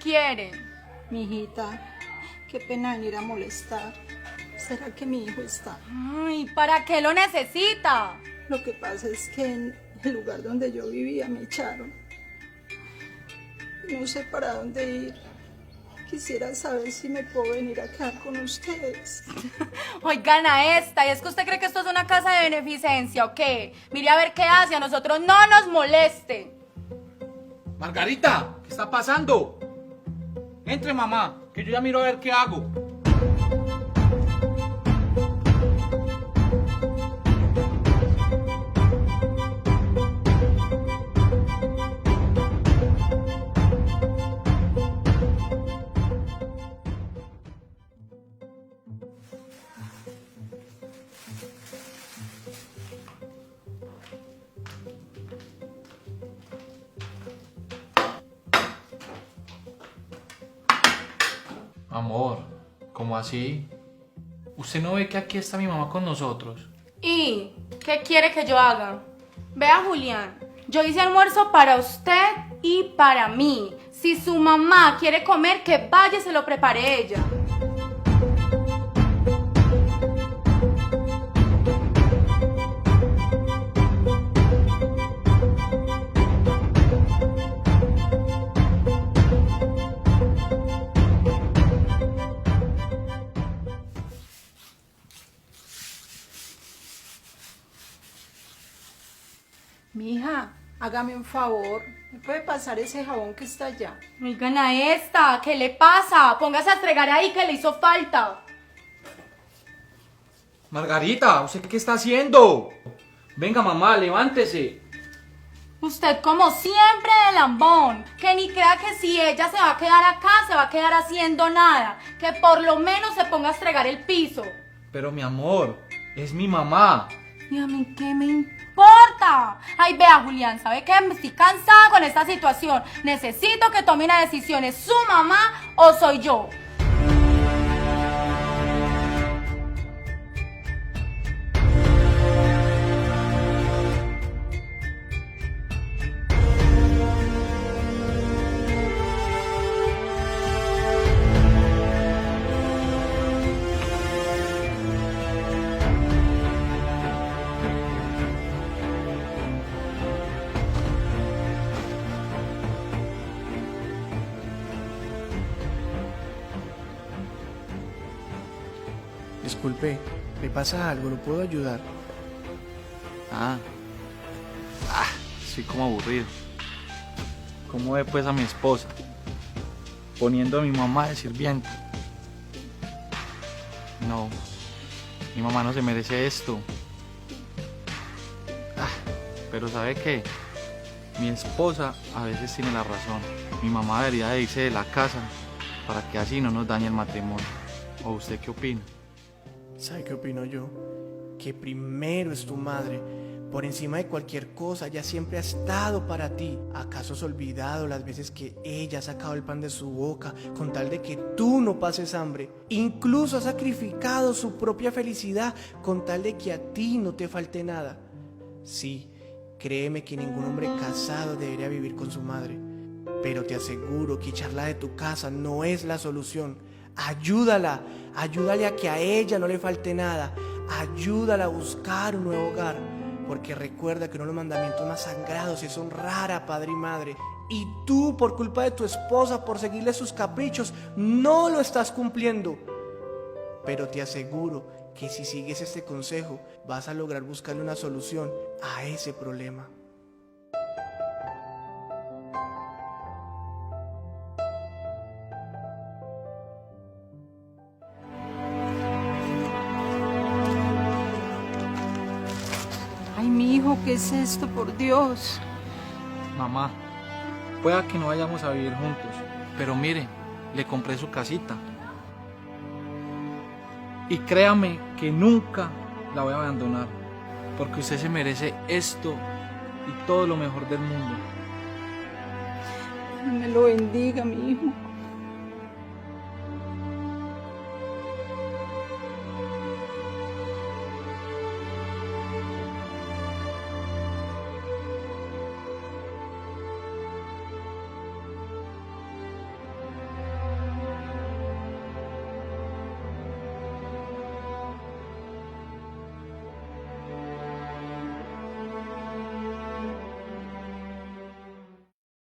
quiere? Mijita, qué pena venir a molestar. ¿Será que mi hijo está? Ay, ¿para qué lo necesita? Lo que pasa es que en el lugar donde yo vivía me echaron. No sé para dónde ir. Quisiera saber si me puedo venir a quedar con ustedes. Oigan a esta, ¿y es que usted cree que esto es una casa de beneficencia o qué? Mire a ver qué hace, a nosotros no nos moleste. Margarita, ¿qué está pasando? Entre, mamá, que yo ya miro a ver qué hago. Amor, ¿cómo así? ¿Usted no ve que aquí está mi mamá con nosotros? ¿Y qué quiere que yo haga? Vea, Julián, yo hice almuerzo para usted y para mí. Si su mamá quiere comer, que vaya y se lo prepare ella. Mija, hágame un favor. ¿Me puede pasar ese jabón que está allá? Oigan a esta, ¿qué le pasa? Póngase a estregar ahí que le hizo falta. Margarita, ¿usted qué está haciendo? Venga, mamá, levántese. Usted como siempre de lambón, que ni crea que si ella se va a quedar acá, se va a quedar haciendo nada, que por lo menos se ponga a estregar el piso. Pero mi amor, es mi mamá. ¿Y a mí qué me importa? Ay, vea, Julián, ¿sabe qué? Me estoy cansada con esta situación. Necesito que tome una decisión. ¿Es su mamá o soy yo? Disculpe, ¿le pasa algo? ¿Lo puedo ayudar? Estoy como aburrido. ¿Cómo ve pues a mi esposa? Poniendo a mi mamá de sirviente. No, mi mamá no se merece esto. Pero ¿sabe qué? Mi esposa a veces tiene la razón. Mi mamá debería de irse de la casa para que así no nos dañe el matrimonio. ¿O usted qué opina? ¿Sabe qué opino yo? Que primero es tu madre. Por encima de cualquier cosa, ella siempre ha estado para ti. ¿Acaso has olvidado las veces que ella ha sacado el pan de su boca con tal de que tú no pases hambre? Incluso ha sacrificado su propia felicidad con tal de que a ti no te falte nada. Sí, créeme que ningún hombre casado debería vivir con su madre. Pero te aseguro que echarla de tu casa no es la solución. Ayúdala, ayúdale a que a ella no le falte nada. Ayúdala a buscar un nuevo hogar. Porque recuerda que uno de los mandamientos más sagrados es honrar a padre y madre. Y tú, por culpa de tu esposa, por seguirle sus caprichos, no lo estás cumpliendo. Pero te aseguro que si sigues este consejo, vas a lograr buscarle una solución a ese problema. Ay, mi hijo, ¿qué es esto, por Dios? Mamá, pueda que no vayamos a vivir juntos, pero mire, le compré su casita. Y créame que nunca la voy a abandonar, porque usted se merece esto y todo lo mejor del mundo. Me lo bendiga, mi hijo.